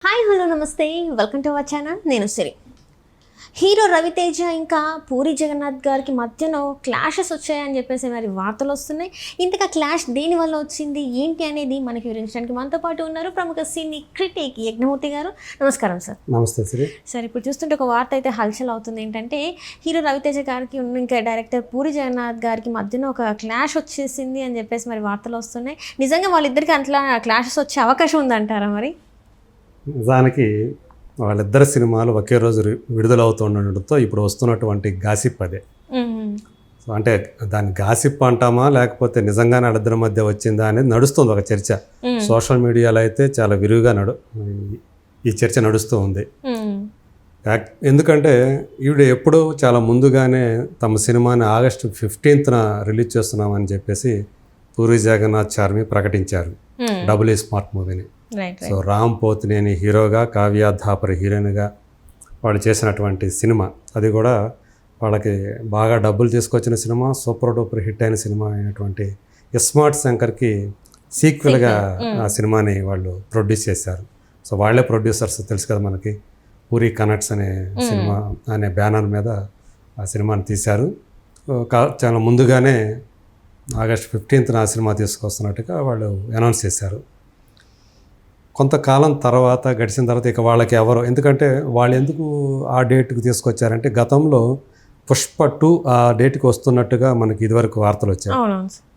Hi hello నమస్తే welcome to our channel. నేను సిరి. Hero Raviteja ఇంకా పూరి జగన్నాథ్ గారికి మధ్యలో క్లాషెస్ వచ్చాయని చెప్పేసి మరి వార్తలు వస్తున్నాయి. ఇంతగా క్లాష్ దేనివల్ల వచ్చింది ఏంటి అనేది మనకి వివరించడానికి మనతో పాటు ఉన్నారు ప్రముఖ సినీ క్రిటిక్ యజ్ఞమూర్తి గారు. నమస్కారం సార్. నమస్తే సిరి. సార్, ఇప్పుడు చూస్తుంటే ఒక వార్త అయితే హల్చల్ అవుతుంది. ఏంటంటే హీరో రవితేజ గారికి ఇంకా డైరెక్టర్ పూరి జగన్నాథ్ గారికి మధ్యన ఒక క్లాష్ వచ్చేసింది అని చెప్పేసి మరి వార్తలు వస్తున్నాయి. నిజంగా వాళ్ళిద్దరికి అట్లా క్లాషెస్ వచ్చే అవకాశం ఉందంటారా? మరి నిజానికి వాళ్ళిద్దరు సినిమాలు ఒకే రోజు విడుదలవుతుండటంతో ఇప్పుడు వస్తున్నటువంటి గాసిప్ అదే. సో అంటే దాన్ని గాసిప్ అంటామా లేకపోతే నిజంగానే వాళ్ళిద్దరి మధ్య వచ్చిందా అనేది నడుస్తుంది ఒక చర్చ. సోషల్ మీడియాలో అయితే చాలా విరివిగా ఈ చర్చ నడుస్తూ ఉంది. ఎందుకంటే ఈవిడ ఎప్పుడూ చాలా ముందుగానే తమ సినిమాని ఆగస్టు 15న రిలీజ్ చేస్తున్నామని చెప్పేసి పూరి జగన్నాథ్ చార్మి ప్రకటించారు డబుల్ ఈ స్మార్ట్ మూవీని. సో రామ్ పోతినేని హీరోగా, కావ్య థాపర్ హీరోయిన్గా వాళ్ళు చేసినటువంటి సినిమా, అది కూడా వాళ్ళకి బాగా డబ్బులు తీసుకొచ్చిన సినిమా, సూపర్ డూపర్ హిట్ అయిన సినిమా అయినటువంటి ఇస్మార్ట్ శంకర్కి సీక్వెల్గా ఆ సినిమాని వాళ్ళు ప్రొడ్యూస్ చేశారు. సో వాళ్ళే ప్రొడ్యూసర్స్, తెలుసు కదా మనకి. పూరి కనెక్ట్స్ అనే సినిమా అనే బ్యానర్ మీద ఆ సినిమాని తీశారు. చాలా ముందుగానే ఆగస్ట్ 15న ఆ సినిమా తీసుకొస్తున్నట్టుగా వాళ్ళు అనౌన్స్ చేశారు. కొంతకాలం తర్వాత గడిచిన తర్వాత ఇక వాళ్ళకి ఎవరు, ఎందుకంటే వాళ్ళు ఎందుకు ఆ డేట్కి తీసుకొచ్చారంటే గతంలో పుష్ప 2 ఆ డేట్కి వస్తున్నట్టుగా మనకి ఇదివరకు వార్తలు వచ్చాయి.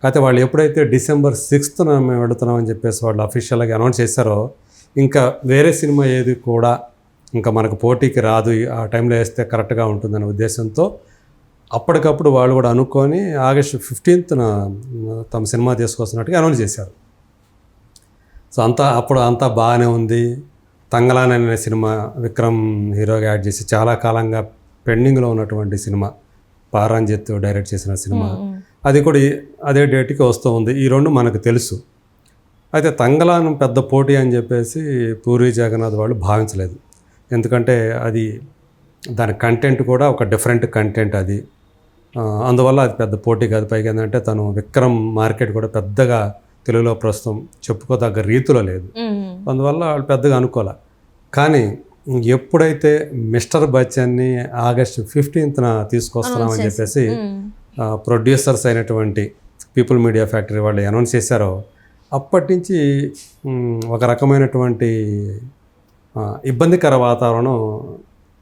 అయితే వాళ్ళు ఎప్పుడైతే December 6న మేము వెళుతున్నామని చెప్పేసి వాళ్ళు అఫీషియల్గా అనౌన్స్ చేశారో ఇంకా వేరే సినిమా ఏది కూడా ఇంకా మనకు పోటీకి రాదు, ఆ టైంలో వేస్తే కరెక్ట్గా ఉంటుందనే ఉద్దేశంతో అప్పటికప్పుడు వాళ్ళు కూడా అనుకొని ఆగస్టు 15న తమ సినిమా తీసుకొస్తున్నట్టుగా అనౌన్స్ చేశారు. సో అప్పుడు అంతా బాగానే ఉంది. తంగలాన్ అనే సినిమా విక్రమ్ హీరోగా యాడ్ చేసి చాలా కాలంగా పెండింగ్లో ఉన్నటువంటి సినిమా, పారంజిత్ డైరెక్ట్ చేసిన సినిమా, అది కూడా అదే డేట్కి వస్తూ ఉంది. ఈ రెండు మనకు తెలుసు. అయితే తంగలాన్ పెద్ద పోటీ అని చెప్పేసి పూరి జగన్నాథ్ వాళ్ళు భావించలేదు. ఎందుకంటే అది దాని కంటెంట్ కూడా ఒక డిఫరెంట్ కంటెంట్ అది. అందువల్ల అది పెద్ద పోటీ కాదు. పైగా ఏంటంటే తను విక్రమ్ మార్కెట్ కూడా పెద్దగా తెలుగులో ప్రస్తుతం చెప్పుకోదగ్గ రీతిలో లేదు. అందువల్ల వాళ్ళు పెద్దగా అనుకోలే. కానీ ఎప్పుడైతే మిస్టర్ బచ్చన్ని ఆగస్టు 15న తీసుకొస్తున్నామని చెప్పేసి ప్రొడ్యూసర్స్ అయినటువంటి పీపుల్ మీడియా ఫ్యాక్టరీ వాళ్ళు అనౌన్స్ చేశారో అప్పటి నుంచి ఒక రకమైనటువంటి ఇబ్బందికర వాతావరణం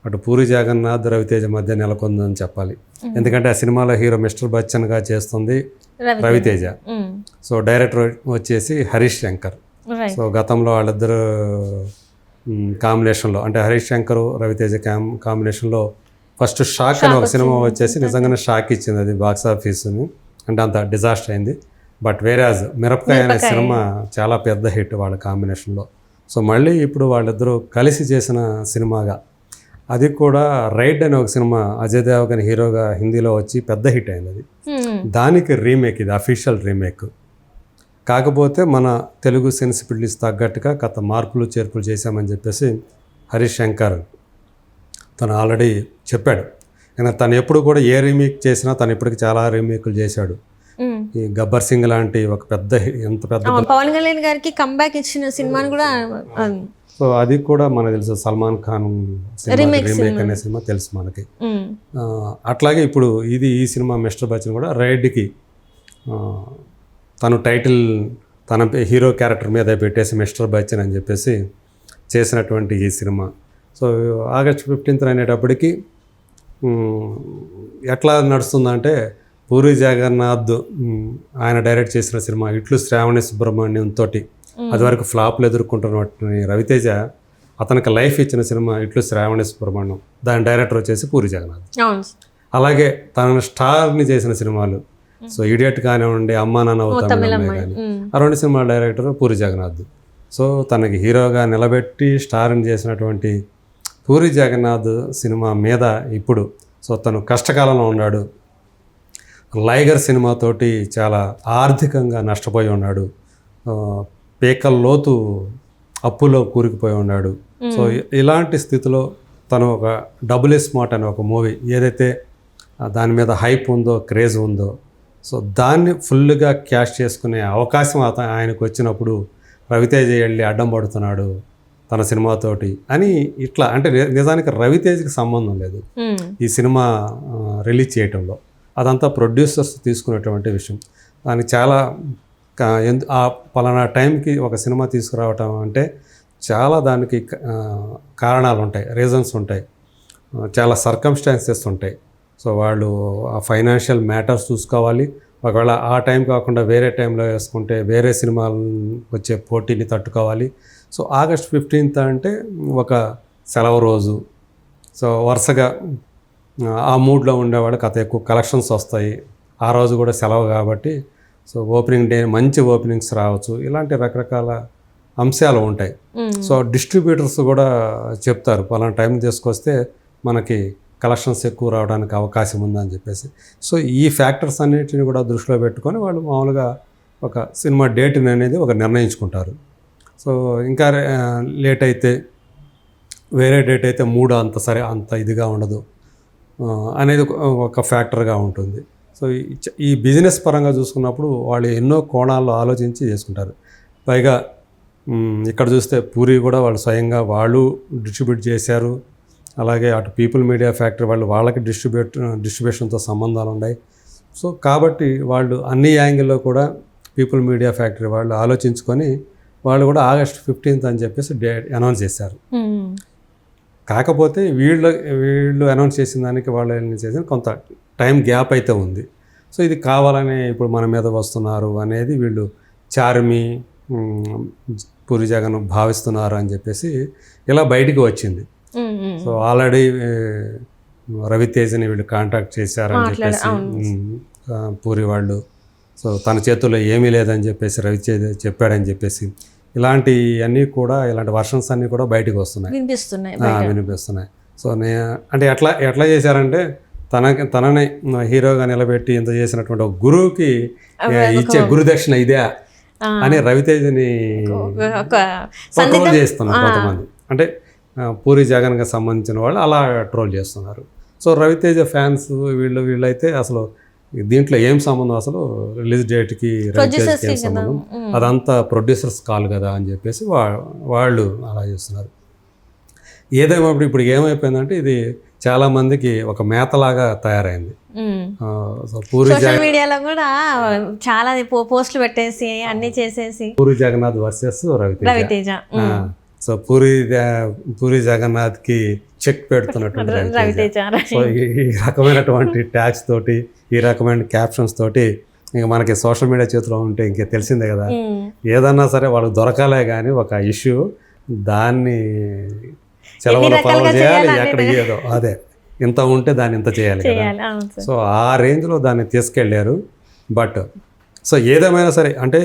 అటు పూరి జగన్నాథ్ రవితేజ మధ్య నెలకొందని చెప్పాలి. ఎందుకంటే ఆ సినిమాలో హీరో మిస్టర్ బచ్చన్గా చేస్తుంది రవితేజ. సో డైరెక్టర్ వచ్చేసి హరీష్ శంకర్. సో గతంలో వాళ్ళిద్దరు కాంబినేషన్లో, అంటే హరీష్ శంకర్ రవితేజ కాంబినేషన్లో ఫస్ట్ షాక్ అని ఒక సినిమా వచ్చేసి నిజంగానే షాక్ ఇచ్చింది. అది బాక్స్ ఆఫీస్ని, అంటే అంత డిజాస్టర్ అయింది. బట్ వేరాజ్ మిరపకాయ అనే సినిమా చాలా పెద్ద హిట్ వాళ్ళ కాంబినేషన్లో. సో మళ్ళీ ఇప్పుడు వాళ్ళిద్దరూ కలిసి చేసిన సినిమాగా, అది కూడా రైడ్ అనే ఒక సినిమా అజయ్ దేవగన్ హీరోగా హిందీలో వచ్చి పెద్ద హిట్ అయింది. అది దానికి రీమేక్, ఇది అఫీషియల్ రీమేక్. కాకపోతే మన తెలుగు సెన్సిబిలిటీస్ తగ్గట్టుగా గత మార్పులు చేర్పులు చేశామని చెప్పేసి హరీష్ శంకర్ తను ఆల్రెడీ చెప్పాడు. కానీ తను ఎప్పుడు కూడా ఏ రీమేక్ చేసినా తను ఇప్పటికి చాలా రీమేక్లు చేశాడు. ఈ గబ్బర్ సింగ్ లాంటి ఒక పెద్ద, ఎంత పెద్ద పవన్ కళ్యాణ్ గారికి కంబ్యాక్ ఇచ్చిన సినిమాని కూడా, సో అది కూడా మనకు తెలుసు. సల్మాన్ ఖాన్ రీమేక్ అనే సినిమా తెలుసు మనకి. అట్లాగే ఇప్పుడు ఈ సినిమా మిస్టర్ బచ్చన్ కూడా రైడ్కి తను టైటిల్ తన హీరో క్యారెక్టర్ మీద పెట్టేసి మిస్టర్ బచ్చన్ అని చెప్పేసి చేసినటువంటి ఈ సినిమా. సో ఆగస్టు 15న అనేటప్పటికి ఎట్లా నడుస్తుందంటే పూరి జగన్నాథ్ ఆయన డైరెక్ట్ చేసిన సినిమా ఇట్లు శ్రావణి సుబ్రహ్మణ్యంతో అది వరకు ఫ్లాప్లు ఎదుర్కొంటున్నటువంటి రవితేజ అతనికి లైఫ్ ఇచ్చిన సినిమా ఇట్లు శ్రావణి సుబ్రహ్మణ్యం, దాని డైరెక్టర్ వచ్చేసి పూరి జగన్నాథ్. అలాగే తన స్టార్ని చేసిన సినిమాలు, సో ఇడియట్ కానివ్వండి, అమ్మా నాన్న తమిళమ్మాయి కానీ, ఆ రెండు సినిమాల డైరెక్టర్ పూరి జగన్నాథ్. సో తనకి హీరోగా నిలబెట్టి స్టార్ని చేసినటువంటి పూరి జగన్నాథ్ సినిమా మీద ఇప్పుడు సో తను కష్టకాలంలో ఉన్నాడు. లైగర్ సినిమాతోటి చాలా ఆర్థికంగా నష్టపోయి ఉన్నాడు. పేకల్లోతు అప్పులో కూరుకుపోయి ఉన్నాడు. సో ఇలాంటి స్థితిలో తను ఒక డబుల్ ఈ స్మార్ట్ అనే ఒక మూవీ ఏదైతే దాని మీద హైప్ ఉందో, క్రేజ్ ఉందో, సో దాన్ని ఫుల్గా క్యాష్ చేసుకునే అవకాశం ఆయనకు వచ్చినప్పుడు రవితేజ వెళ్ళి అడ్డం పడుతున్నాడు. తన సినిమాతోటి అని ఇట్లా అంటే నిజానికి రవితేజ్కి సంబంధం లేదు ఈ సినిమా రిలీజ్ చేయటంలో. అదంతా ప్రొడ్యూసర్స్ తీసుకునేటువంటి విషయం. దానికి చాలా ఆ పలానా టైంకి ఒక సినిమా తీసుకురావటం అంటే చాలా దానికి కారణాలు ఉంటాయి, రీజన్స్ ఉంటాయి, చాలా సర్కమ్స్టాన్సెస్ ఉంటాయి. సో వాళ్ళు ఆ ఫైనాన్షియల్ మ్యాటర్స్ చూసుకోవాలి. ఒకవేళ ఆ టైం కాకుండా వేరే టైంలో వేసుకుంటే వేరే సినిమాలు వచ్చే పోటీని తట్టుకోవాలి. సో August 15th అంటే ఒక సెలవు రోజు. సో వరుసగా ఆ మూడ్లో ఉండేవాళ్ళు కథ ఎక్కువ కలెక్షన్స్ వస్తాయి. ఆ రోజు కూడా సెలవు కాబట్టి సో ఓపెనింగ్ డే మంచి ఓపెనింగ్స్ రావచ్చు. ఇలాంటి రకరకాల అంశాలు ఉంటాయి. సో డిస్ట్రిబ్యూటర్స్ కూడా చెప్తారు పలానా టైం తీసుకొస్తే మనకి కలెక్షన్స్ ఎక్కువ రావడానికి అవకాశం ఉందని చెప్పేసి. సో ఈ ఫ్యాక్టర్స్ అన్నిటిని కూడా దృష్టిలో పెట్టుకొని వాళ్ళు మామూలుగా ఒక సినిమా డేట్ని అనేది ఒక నిర్ణయించుకుంటారు. సో ఇంకా లేట్ అయితే వేరే డేట్ అయితే మూడు అంత ఇదిగా ఉండదు అనేది ఒక ఫ్యాక్టర్గా ఉంటుంది. సో ఈ బిజినెస్ పరంగా చూసుకున్నప్పుడు వాళ్ళు ఎన్నో కోణాల్లో ఆలోచించి చేసుకుంటారు. పైగా ఇక్కడ చూస్తే పూరి కూడా వాళ్ళు స్వయంగా వాళ్ళు డిస్ట్రిబ్యూట్ చేశారు. అలాగే అటు పీపుల్ మీడియా ఫ్యాక్టరీ వాళ్ళకి డిస్ట్రిబ్యూషన్తో సంబంధాలు ఉన్నాయి. సో కాబట్టి వాళ్ళు అన్ని యాంగిల్లో కూడా పీపుల్ మీడియా ఫ్యాక్టరీ వాళ్ళు ఆలోచించుకొని వాళ్ళు కూడా August 15th అని చెప్పేసి డేట్ అనౌన్స్ చేశారు. కాకపోతే వీళ్ళు అనౌన్స్ చేసిన దానికి వాళ్ళు చేసిన కొంత టైం గ్యాప్ అయితే ఉంది. సో ఇది కావాలని ఇప్పుడు మన మీద వస్తున్నారు అనేది వీళ్ళు చార్మి పూరి జగన్ భావిస్తున్నారు అని చెప్పేసి ఇలా బయటికి వచ్చింది. సో ఆల్రెడీ రవితేజని వీళ్ళు కాంటాక్ట్ చేశారని చెప్పేసి పూరి వాళ్ళు. సో తన చేతుల్లో ఏమీ లేదని చెప్పేసి రవితేజ చెప్పాడని చెప్పేసి ఇలాంటివన్నీ కూడా ఇలాంటి వర్షన్స్ అన్నీ కూడా బయటకు వస్తున్నాయి, వినిపిస్తున్నాయి. సో అంటే ఎట్లా చేశారంటే తనని హీరోగా నిలబెట్టి ఇంత చేసినటువంటి ఒక గురువుకి ఇచ్చే గురుదక్షిణ ఇదే అని రవితేజని ట్రోల్ చేస్తున్నారు కొంతమంది. అంటే పూరి జగన్కి సంబంధించిన వాళ్ళు అలా ట్రోల్ చేస్తున్నారు. సో రవితేజ ఫ్యాన్స్ వీళ్ళైతే అసలు దీంట్లో ఏం సంబంధం, అసలు రిలీజ్ డేట్కి రవితేజకి ఏం సంబంధం, అదంతా ప్రొడ్యూసర్స్ కాల్ కదా అని చెప్పేసి వాళ్ళు అలా చేస్తున్నారు. ఏదేమైనప్పుడు ఇప్పుడు ఏమైపోయిందంటే ఇది చాలా మందికి ఒక మేతలాగా తయారైంది. సోషల్ మీడియాలో కూడా చాలా పోస్టులు పెట్టేసి అన్ని చేసేసి పూరి జగన్నాథ్ వర్సెస్ రవితేజ. సో పూరి జగన్నాథ్కి చెక్ పెడుతున్నటువంటి రవితేజ. సో ఈ రకమైనటువంటి ట్యాగ్స్ తోటి ఈ రకమైన క్యాప్షన్స్ తోటి ఇంకా మనకి సోషల్ మీడియా చేతిలో ఉంటే ఇంకే తెలిసిందే కదా, ఏదన్నా సరే వాళ్ళకి దొరకాలే కానీ ఒక ఇష్యూ దాన్ని సెలవుల పాలన చేయాలి, ఎక్కడ ఏదో అదే ఇంత ఉంటే దాన్ని ఇంత చేయాలి కదా. సో ఆ రేంజ్లో దాన్ని తీసుకెళ్ళారు. బట్ సో ఏదేమైనా సరే అంటే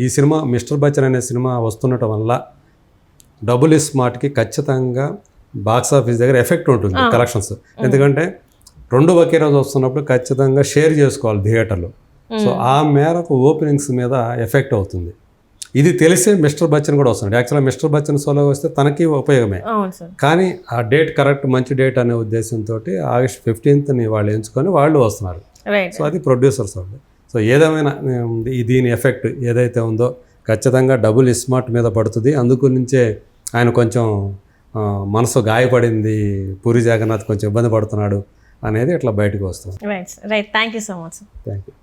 ఈ సినిమా మిస్టర్ బచ్చన్ అనే సినిమా వస్తుండటం వల్ల డబుల్ స్మార్ట్కి ఖచ్చితంగా బాక్స్ ఆఫీస్ దగ్గర ఎఫెక్ట్ ఉంటుంది కలెక్షన్స్. ఎందుకంటే రెండు ఒకే రోజు వస్తున్నప్పుడు ఖచ్చితంగా షేర్ చేసుకోవాలి థియేటర్లో. సో ఆ మేరకు ఓపెనింగ్స్ మీద ఎఫెక్ట్ అవుతుంది. ఇది తెలిసే మిస్టర్ బచ్చన్ కూడా వస్తుంది. యాక్చువల్గా మిస్టర్ బచ్చన్ సోలో వస్తే తనకి ఉపయోగమే, కానీ ఆ డేట్ కరెక్ట్ మంచి డేట్ అనే ఉద్దేశంతో August 15th వాళ్ళు ఎంచుకొని వాళ్ళు వస్తున్నారు. సో అది ప్రొడ్యూసర్స్ వాళ్ళు. సో ఏదేమైనా దీని ఎఫెక్ట్ ఏదైతే ఉందో ఖచ్చితంగా డబుల్ స్మార్ట్ మీద పడుతుంది. అందుకు నుంచే ఆయన కొంచెం మనసు గాయపడింది, పూరి జగన్నాథ్ కొంచెం ఇబ్బంది పడుతున్నాడు అనేది ఇట్లా బయటకు వస్తుంది. Right thank you so much. Thank you.